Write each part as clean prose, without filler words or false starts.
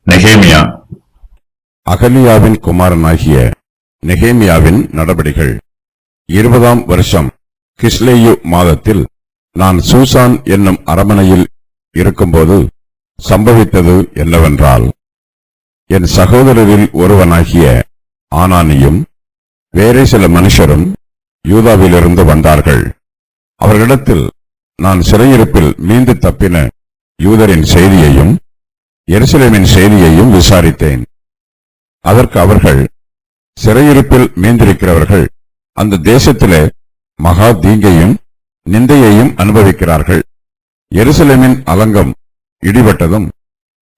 நெகேமியா. அகலியாவின் குமாரனாகிய நெகேமியாவின் நடபடிகள். 20ஆம் வருஷம் கிஸ்லேயு மாதத்தில் நான் சூசான் என்னும் அரமனையில் இருக்கும்போது சம்பவித்தது என்னவென்றால், என் சகோதரரில் ஒருவனாகிய ஆனானியும் வேறே சில மனுஷரும் யூதாவிலிருந்து வந்தார்கள். அவர்களிடத்தில் நான் சிறையிருப்பில் மீண்டு தப்பின யூதரின் செய்தியையும் எருசலேமின் செய்தியையும் விசாரித்தேன். அதற்கு அவர்கள், சிறையிருப்பில் மீண்டிருக்கிறவர்கள் அந்த தேசத்திலே மகா தீங்கையும் நிந்தையையும் அனுபவிக்கிறார்கள். எருசலேமின் அலங்கம் இடிபட்டதும்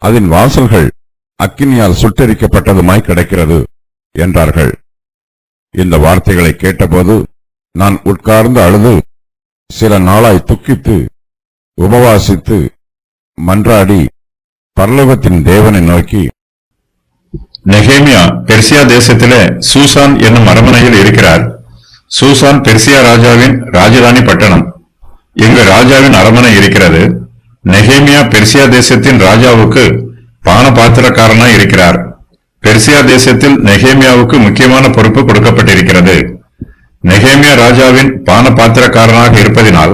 அதன் வாசல்கள் அக்கினியால் சுட்டெரிக்கப்பட்டதுமாய் கிடக்கிறது என்றார்கள். இந்த வார்த்தைகளை கேட்டபோது நான் உட்கார்ந்து அழுது சில நாளாய் துக்கித்து உபவாசித்து மன்றாடி பரலோகத்தின் தேவனை நோக்கி, நெகேமியா பெர்சியா தேசத்திலே சூசான் என்னும் அரமனையில் இருக்கிறார். சூசான் பெர்சியா ராஜாவின் ராஜதானி பட்டணம். இங்கு ராஜாவின் அரமனை இருக்கிறது. நெகேமியா பெர்சியா தேசத்தின் ராஜாவுக்கு பானபாத்திரக்காரனாய் இருக்கிறார். பெர்சியா தேசத்தில் நெகேமியாவுக்கு முக்கியமான பொறுப்பு கொடுக்கப்பட்டிருக்கிறது. நெகேமியா ராஜாவின் பானபாத்திரக்காரனாக இருப்பதினால்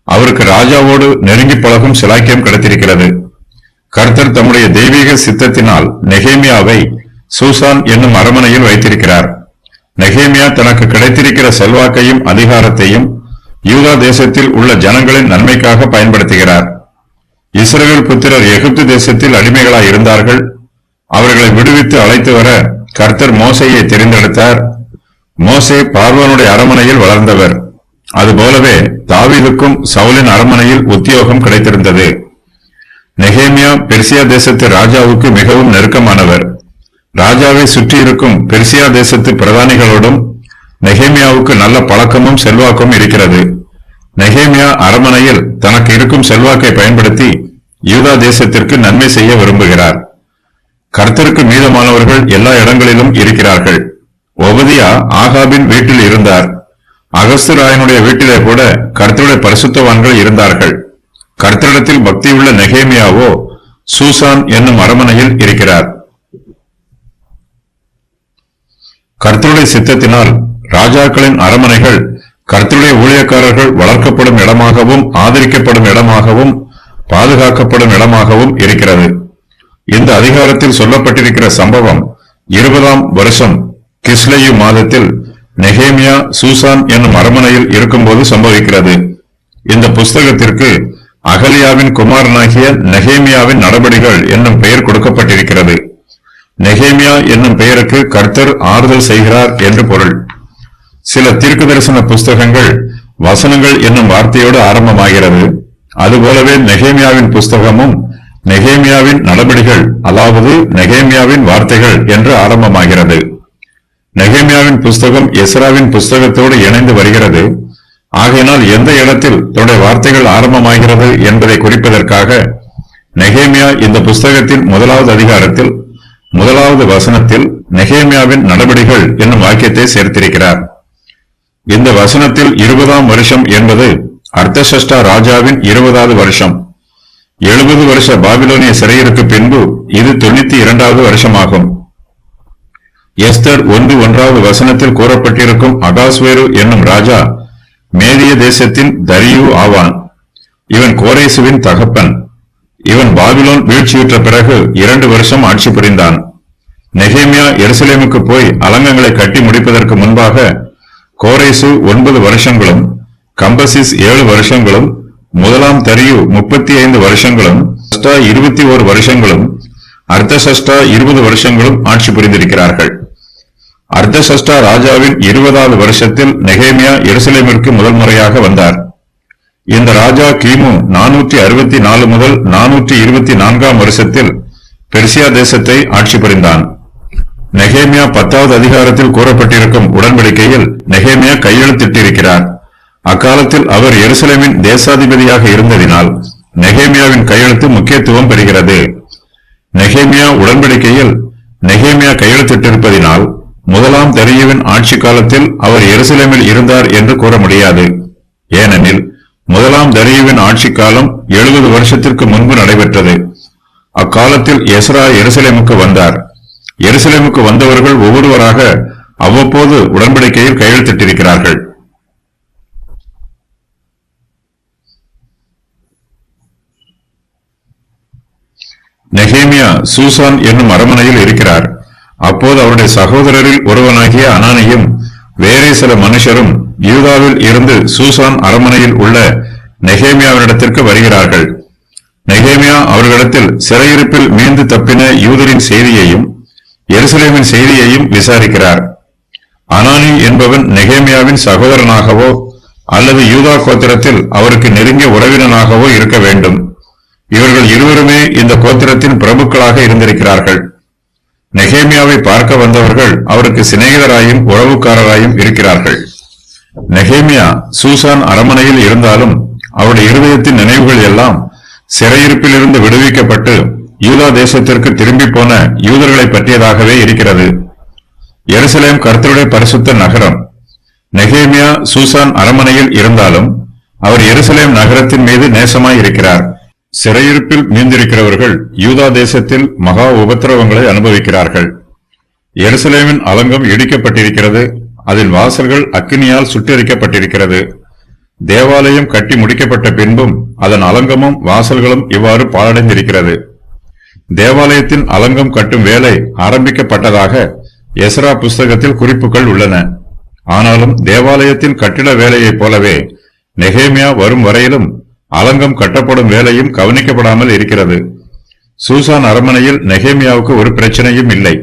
அவருக்கு ராஜாவோடு நெருங்கி பழகும் சிலாக்கியம் கிடைத்திருக்கிறது. கர்த்தர் தம்முடைய தெய்வீக சித்தத்தினால் நெகேமியாவை சூசான் என்னும் அரமனையில் வைத்திருக்கிறார். நெகேமியா தனக்கு கிடைத்திருக்கிற செல்வாக்கையும் அதிகாரத்தையும் யூதா தேசத்தில் உள்ள ஜனங்களின் நன்மைக்காக பயன்படுத்துகிறார். இஸ்ரவேல் புத்திரர் எகிப்து தேசத்தில் அடிமைகளாய் இருந்தார்கள். அவர்களை விடுவித்து அழைத்து வர கர்த்தர் மோசேயை தெரிந்தெடுத்தார். மோசே பார்வோனுடைய அரமனையில் வளர்ந்தவர். அதுபோலவே தாவீதுக்கும் சவுலின் அரமனையில் உத்தியோகம் கிடைத்திருந்தது. நெகேமியா பெர்சியா தேசத்து ராஜாவுக்கு மிகவும் நெருக்கமானவர். ராஜாவை சுற்றி இருக்கும் பெர்சியா தேசத்து பிரதானிகளோடும் நெகேமியாவுக்கு நல்ல பழக்கமும் செல்வாக்கும் இருக்கிறது. நெகேமியா அரமனையில் தனக்கு இருக்கும் செல்வாக்கை பயன்படுத்தி யூதா தேசத்திற்கு நன்மை செய்ய விரும்புகிறார். கர்த்தருக்கு மீதமானவர்கள் எல்லா இடங்களிலும் இருக்கிறார்கள். ஒபதியா ஆகாபின் வீட்டில் இருந்தார். அகஸ்துராயனுடைய வீட்டிலே கூட கர்த்தருடைய பரிசுத்தவான்கள் இருந்தார்கள். கர்த்தரிடத்தில் பக்தியுள்ள நெகேமியாவோ சூசான் என்னும் அரமனையில் இருக்கிறார். கர்த்தருடைய சித்தத்தினால் ராஜாக்களின் அரமனைகள் கர்த்தருடைய ஊழியக்காரர்கள் வளர்க்கப்படும் இடமாகவும் ஆதரிக்கப்படும் இடமாகவும் பாதுகாக்கப்படும் இடமாகவும் இருக்கிறது. இந்த அதிகாரத்தில் சொல்லப்பட்டிருக்கிற சம்பவம் 20ஆம் வருஷம் கிஸ்லேயு மாதத்தில் நெகேமியா சூசான் என்னும் அரமனையில் இருக்கும்போது சம்பவிக்கிறது. இந்த புஸ்தகத்திற்கு அகலியாவின் குமாரனாகிய நெகேமியாவின் நடபடிகள் என்னும் பெயர் கொடுக்கப்பட்டிருக்கிறது. நெகேமியா என்னும் பெயருக்கு கர்த்தர் ஆறுதல் செய்கிறார் என்று பொருள். சில தீர்க்கதரிசன புஸ்தகங்கள் வசனங்கள் என்னும் வார்த்தையோடு ஆரம்பமாகிறது. அதுபோலவே நெகேமியாவின் புஸ்தகமும் நெகேமியாவின் நடபடிகள், அதாவது நெகேமியாவின் வார்த்தைகள் என்று ஆரம்பமாகிறது. நெகேமியாவின் புஸ்தகம் எஸ்ராவின் புஸ்தகத்தோடு இணைந்து வருகிறது. ஆகையினால் எந்த இடத்தில் தன்னுடைய வார்த்தைகள் ஆரம்பமாகிறது என்பதை குறிப்பதற்காக நெகேமியா இந்த புஸ்தகத்தின் 1வது அதிகாரத்தில் 1வது வசனத்தில் நெகேமியாவின் நடபடிகள் என்னும் வாக்கியத்தை சேர்த்திருக்கிறார். இந்த வசனத்தில் 20ஆம் வருஷம் என்பது அர்த்தசஷ்டா ராஜாவின் 20வது வருஷம். 70 வருஷ பாபிலோனிய சிறையிற்கு பின்பு இது 92வது வருஷமாகும். எஸ்தர் 1:1வது வசனத்தில் கூறப்பட்டிருக்கும் அகாஸ்வேரு என்னும் ராஜா மேதிய தேசத்தின் தரியு ஆவான். இவன் கோரேசுவின் தகப்பன். இவன் பாபிலோன் வீழ்ச்சியுற்ற பிறகு 2 வருஷம் ஆட்சி புரிந்தான். நெகேமியா எருசலேமுக்கு போய் அலங்கங்களை கட்டி முடிப்பதற்கு முன்பாக கோரேசு 9 வருஷங்களும், கம்பசிஸ் 7 வருஷங்களும், 1ஆம் தரியு 35 வருஷங்களும், 21 வருஷங்களும், அர்த்தசஷ்டா 20 வருஷங்களும் ஆட்சி புரிந்திருக்கிறார்கள். அர்த்தசஷ்டா ராஜாவின் 20வது வருஷத்தில் நெகேமியா எருசலேமிற்கு முதல் முறையாக வந்தார். இந்த ராஜா கிமு 464 முதல் 424ஆம் வருஷத்தில் பெர்சியா தேசத்தை ஆட்சி புரிந்தான். நெகேமியா 10வது அதிகாரத்தில் கூறப்பட்டிருக்கும் உடன்படிக்கையில் நெகேமியா கையெழுத்திட்டிருக்கிறார். அக்காலத்தில் அவர் எருசலேமின் தேசாதிபதியாக இருந்ததினால் நெகேமியாவின் கையெழுத்து முக்கியத்துவம் பெறுகிறது. நெகேமியா உடன்படிக்கையில் நெகேமியா கையெழுத்திட்டிருப்பதினால் 1ஆம் தரியுவின் ஆட்சி காலத்தில் அவர் எருசலேமில் இருந்தார் என்று கூற முடியாது. ஏனெனில் 1ஆம் தரியுவின் ஆட்சி காலம் 70 வருஷத்திற்கு முன்பு நடைபெற்றது. அக்காலத்தில் எஸ்ரா எருசலேமுக்கு வந்தார். எருசலேமுக்கு வந்தவர்கள் ஒவ்வொருவராக அவ்வப்போது உடன்படிக்கையில் கையெழுத்திட்டிருக்கிறார்கள். நெகேமியா சூசான் என்னும் அரமனையில் இருக்கிறார். அப்போது அவருடைய சகோதரரில் ஒருவனாகிய அனானியும் வேறே சில மனுஷரும் யூதாவில் இருந்து சூசான் அரமனையில் உள்ள நெகேமியாவினிடத்திற்கு வருகிறார்கள். நெகேமியா அவர்களிடத்தில் சிறையிருப்பில் மீண்டு தப்பின யூதரின் செய்தியையும் எருசலேமின் செய்தியையும் விசாரிக்கிறார். அனானி என்பவன் நெகேமியாவின் சகோதரனாகவோ அல்லது யூதா கோத்திரத்தில் அவருக்கு நெருங்கிய உறவினனாகவோ இருக்க வேண்டும். இவர்கள் இருவருமே இந்த கோத்திரத்தின் பிரபுக்களாக இருந்திருக்கிறார்கள். நெகேமியாவை பார்க்க வந்தவர்கள் அவருக்கு சிநேகிதராயும் உறவுக்காரராயும் இருக்கிறார்கள். நெகேமியா சூசான் அரமனையில் இருந்தாலும் அவருடைய இருதயத்தின் நினைவுகள் எல்லாம் சிறையிருப்பிலிருந்து விடுவிக்கப்பட்டு யூதா தேசத்திற்கு திரும்பி போன யூதர்களை பற்றியதாகவே இருக்கிறது. எருசலேம் கர்த்தருடைய பரிசுத்த நகரம். நெகேமியா சூசான் அரமனையில் இருந்தாலும் அவர் எருசலேம் நகரத்தின் மீது நேசமாய் இருக்கிறார். சிறையிருப்பில் மீந்திருக்கிறவர்கள் யூதா தேசத்தில் மகா உபத்திரவங்களை அனுபவிக்கிறார்கள். எருசலேமின் அலங்கம் இடிக்கப்பட்டிருக்கிறது. அதன் வாசல்கள் அக்கினியால் சுட்டெரிக்கப்பட்டிருக்கிறது. தேவாலயம் கட்டி முடிக்கப்பட்ட பின்பும் அதன் அலங்கமும் வாசல்களும் இவ்வாறு பாழடைந்திருக்கிறது. தேவாலயத்தின் அலங்கம் கட்டும் வேலை ஆரம்பிக்கப்பட்டதாக எஸ்ரா புஸ்தகத்தில் குறிப்புகள் உள்ளன. ஆனாலும் தேவாலயத்தின் கட்டிட வேலையைப் போலவே நெகேமியா வரும் வரையிலும் அலங்கம் கட்டப்படும் வேலையும் கவனிக்கப்படாமல் இருக்கிறது. சூசான் அரமனையில் நெகேமியாவுக்கு ஒரு பிரச்சனையும் இல்லை.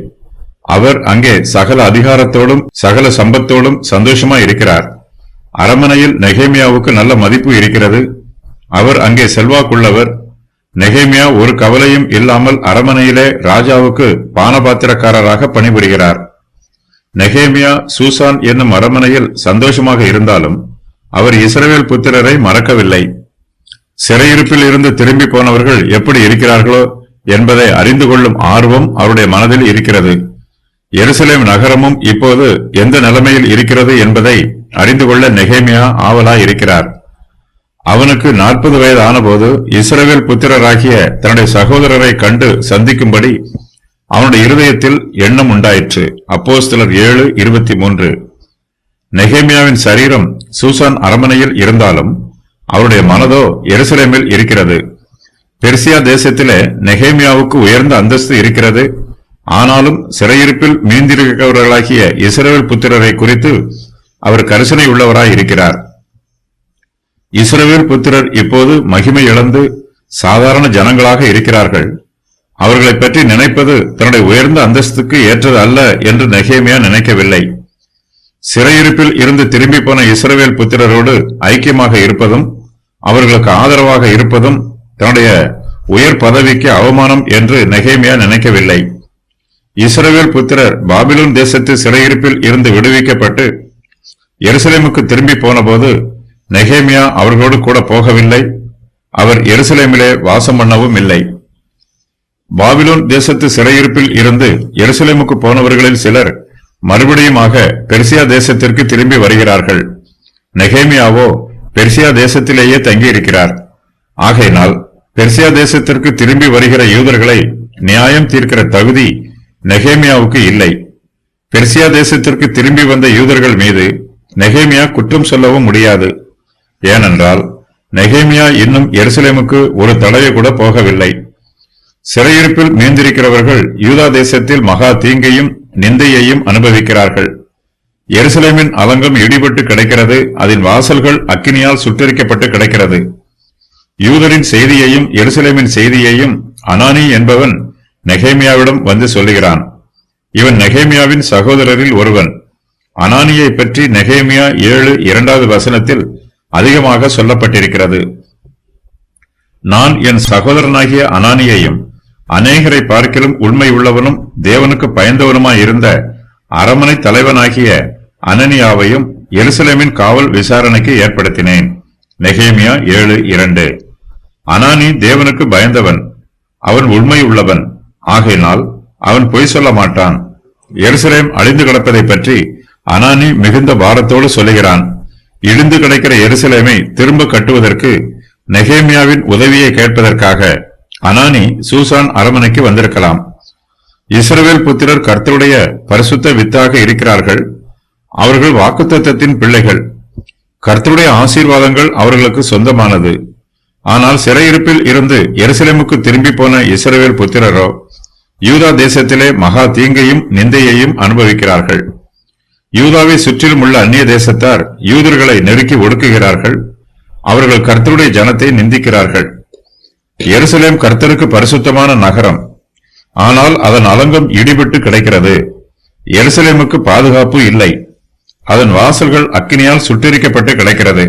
அவர் அங்கே சகல அதிகாரத்தோடும் சகல சம்பத்தோடும் சந்தோஷமா இருக்கிறார். அரமனையில் நெகேமியாவுக்கு நல்ல மதிப்பு இருக்கிறது. அவர் அங்கே செல்வாக்குள்ளவர். நெகேமியா ஒரு கவலையும் இல்லாமல் அரமனையிலே ராஜாவுக்கு பானபாத்திரக்காரராக பணிபுரிகிறார். நெகேமியா சூசான் என்னும் அரமனையில் சந்தோஷமாக இருந்தாலும் அவர் இஸ்ரவேல் புத்திரரை மறக்கவில்லை. சிறையிருப்பில் இருந்து திரும்பி போனவர்கள் எப்படி இருக்கிறார்களோ என்பதை அறிந்து கொள்ளும் ஆர்வம் அவருடைய மனதில் இருக்கிறது. எருசலேம் நகரமும் இப்போது எந்த நிலைமையில் இருக்கிறது என்பதை அறிந்து கொள்ள நெகேமியா ஆவலாய் இருக்கிறார். அவனுக்கு 40 வயது ஆனபோது இஸ்ரவேல் புத்திரராகிய தன்னுடைய சகோதரரை கண்டு சந்திக்கும்படி அவனுடைய இருதயத்தில் எண்ணம் உண்டாயிற்று. அப்போஸ்தலர் 7:23. நெகேமியாவின் சரீரம் சூசான் அரமனையில் இருந்தாலும் அவருடைய மனதோ எருசலேமில் இருக்கிறது. பெர்சியா தேசத்திலே நெகேமியாவுக்கு உயர்ந்த அந்தஸ்து இருக்கிறது. ஆனாலும் சிறையிருப்பில் மீந்திருக்கிறவர்களாகிய இஸ்ரவேல் புத்திரரை குறித்து அவர் கரிசனை உள்ளவராய் இருக்கிறார். இஸ்ரவேல் புத்திரர் இப்போது மகிமை இழந்து சாதாரண ஜனங்களாக இருக்கிறார்கள். அவர்களை பற்றி நினைப்பது தன்னுடைய உயர்ந்த அந்தஸ்துக்கு ஏற்றது அல்ல என்று நெகேமியா நினைக்கவில்லை. சிறையிருப்பில் இருந்து திரும்பி போன இஸ்ரவேல் புத்திரரோடு ஐக்கியமாக இருப்பதும் அவர்களுக்கு ஆதரவாக இருப்பதும் தன்னுடைய உயர் பதவிக்கு அவமானம் என்று நெகேமியா நினைக்கவில்லை. இஸ்ரவேல் புத்திரர் பாபிலோன் தேசத்து சிறையிருப்பில் இருந்து விடுவிக்கப்பட்டு எருசலேமுக்கு திரும்பி போன போது நெகேமியா அவர்களோடு கூட போகவில்லை. அவர் எருசலேமிலே வாசம் பண்ணவும் இல்லை. பாபிலோன் தேசத்து சிறையிருப்பில் இருந்து எருசலேமுக்கு போனவர்களில் சிலர் மறுபடியுமாக பெர்சியா தேசத்திற்கு திரும்பி வருகிறார்கள். நெகேமியாவோ பெர்சியா தேசத்திலேயே தங்கியிருக்கிறார். ஆகையினால் பெர்சியா தேசத்திற்கு திரும்பி வருகிற யூதர்களை நியாயம் தீர்க்கிற தகுதி நெகேமியாவுக்கு இல்லை. பெர்சியா தேசத்திற்கு திரும்பி வந்த யூதர்கள் மீது நெகேமியா குற்றம் சொல்லவும் முடியாது. ஏனென்றால் நெகேமியா இன்னும் எருசலேமுக்கு ஒரு தடவை கூட போகவில்லை. சிறையிருப்பில் மீந்திருக்கிறவர்கள் யூதா தேசத்தில் மகா தீங்கையும் நிந்தையையும் அனுபவிக்கிறார்கள். எருசலேமின் அலங்கம் இடிபட்டு கிடக்கிறது. அதன் வாசல்கள் அக்கினியால் சுட்டெரிக்கப்பட்டு கிடக்கிறது. யூதரின் செய்தியையும் எருசலேமின் செய்தியையும் அனானி என்பவன் நெகேமியாவிடம் வந்து சொல்லுகிறான். இவன் நெகேமியாவின் சகோதரரில் ஒருவன். அனானியை பற்றி நெகேமியா 7:2 அதிகமாக சொல்லப்பட்டிருக்கிறது. நான் என் சகோதரனாகிய அனானியையும் அநேகரை பார்க்கிலும் உண்மை உள்ளவனும் தேவனுக்கு பயந்தவனுமாயிருந்த அரமனை தலைவனாகிய அனனியாவையும் எருசலேமின் காவல் விசாரணைக்கு ஏற்படுத்தினேன். நெகேமியா 7:2. அனானி தேவனுக்கு பயந்தவன். அவன் உண்மை உள்ளவன். ஆகையினால் அவன் பொய் சொல்ல மாட்டான். எருசலேம் அழிந்து கிடப்பதை பற்றி அனானி மிகுந்த பாரத்தோடு சொல்லுகிறான். இடிந்து கிடக்கிற எருசலேமை திரும்ப கட்டுவதற்கு நெகேமியாவின் உதவியை கேட்பதற்காக அனானி சூசான் அரமனைக்கு வந்திருக்கலாம். இஸ்ரவேல் புத்திரர் கர்த்தருடைய பரிசுத்த வித்தாக இருக்கிறார்கள். அவர்கள் வாக்குத்தத்தத்தின் பிள்ளைகள். கர்த்தருடைய ஆசீர்வாதங்கள் அவர்களுக்கு சொந்தமானது. ஆனால் சிறையிருப்பில் இருந்து எருசலேமுக்கு திரும்பி போன இஸ்ரவேல் புத்திரரோ யூதா தேசத்திலே மகா தீங்கையும் நிந்தையையும் அனுபவிக்கிறார்கள். யூதாவை சுற்றிலும் உள்ள அந்நிய தேசத்தார் யூதர்களை நெருக்கி ஒடுக்குகிறார்கள். அவர்கள் கர்த்தருடைய ஜனத்தை நிந்திக்கிறார்கள். எருசலேம் கர்த்தருக்கு பரிசுத்தமான நகரம். ஆனால் அதன் அலங்கம் இடிபட்டு கிடக்கிறது. எருசலேமுக்கு பாதுகாப்பு இல்லை. அதன் வாசல்கள் அக்கினியால் சுட்டெரிக்கப்பட்டு கிடக்கிறது.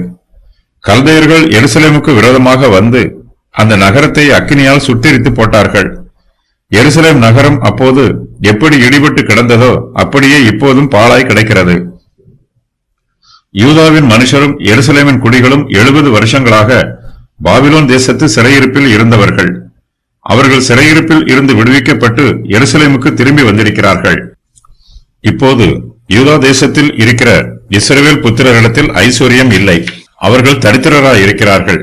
கல்தையர்கள் எருசலேமுக்கு விரோதமாக வந்து அந்த நகரத்தை அக்கினியால் சுட்டெரித்து போட்டார்கள். எருசலேம் நகரம் அப்போது எப்படி இடிபட்டு கிடந்ததோ அப்படியே இப்போதும் பாழாய் கிடக்கிறது. யூதாவின் மனுஷரும் எருசலேமின் குடிகளும் 70 வருஷங்களாக பாபிலோன் தேசத்து சிறையிருப்பில் இருந்தவர்கள். அவர்கள் சிறையிருப்பில் இருந்து விடுவிக்கப்பட்டு எருசலேமுக்கு திரும்பி வந்திருக்கிறார்கள். இப்போது யூதா தேசத்தில் இருக்கிற இஸ்ரவேல் புத்திரரிடத்தில் ஐஸ்வர்யம் இல்லை. அவர்கள் தரித்திரராய் இருக்கிறார்கள்.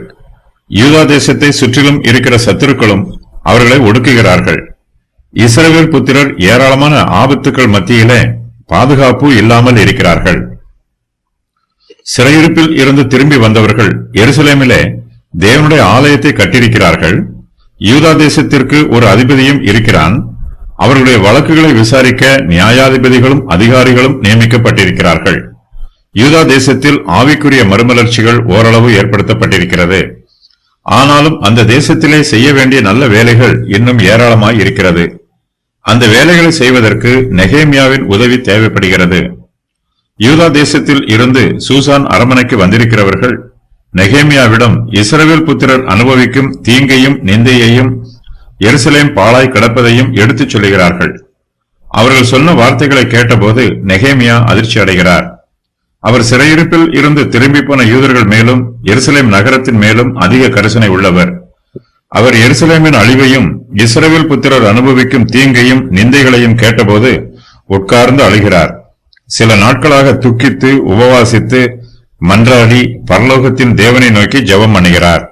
யூதா தேசத்தை சுற்றிலும் இருக்கிற சத்துருக்களும் அவர்களை ஒடுக்குகிறார்கள். இஸ்ரவேல் புத்திரர் ஏராளமான ஆபத்துக்கள் மத்தியிலே பாதுகாப்பு இல்லாமல் இருக்கிறார்கள். சிறையிருப்பில் இருந்து திரும்பி வந்தவர்கள் எருசலேமிலே தேவனுடைய ஆலயத்தை கட்டியிருக்கிறார்கள். யூதா தேசத்திற்கு ஒரு அதிபதியும் இருக்கிறான். அவர்களுடைய வழக்குகளை விசாரிக்க நியாயாதிபதிகளும் அதிகாரிகளும் நியமிக்கப்பட்டிருக்கிறார்கள். யூதா தேசத்தில் ஆவிக்குரிய மறுமலர்ச்சிகள் ஓரளவு ஏற்படுத்தப்பட்டிருக்கிறது. ஆனாலும் அந்த தேசத்திலே செய்ய வேண்டிய நல்ல வேலைகள் இன்னும் ஏராளமாய் இருக்கிறது. அந்த வேலைகளை செய்வதற்கு நெகேமியாவின் உதவி தேவைப்படுகிறது. யூதா தேசத்தில் இருந்து சூசான் அரமனைக்கு வந்திருக்கிறவர்கள் நெகேமியாவிடம் இஸ்ரவேல் புத்திரர் அனுபவிக்கும் தீங்கையும் நிந்தையையும் எருசலேம் பாழாய் கிடப்பதையும் எடுத்துச் சொல்லுகிறார்கள். அவர்கள் சொன்ன வார்த்தைகளை கேட்டபோது நெகேமியா அதிர்ச்சி அடைகிறார். அவர் சிறையிருப்பில் இருந்து திரும்பி போன யூதர்கள் மேலும் எருசலேம் நகரத்தின் மேலும் அதிக கரிசனை உள்ளவர். அவர் எருசலேமின் அழிவையும் இஸ்ரவேல் புத்திரர் அனுபவிக்கும் தீங்கையும் நிந்தைகளையும் கேட்டபோது உட்கார்ந்து அழுகிறார். சில நாட்களாக துக்கித்து உபவாசித்து மன்றாடி பரலோகத்தின் தேவனை நோக்கி ஜெபம் பண்ணுகிறார்.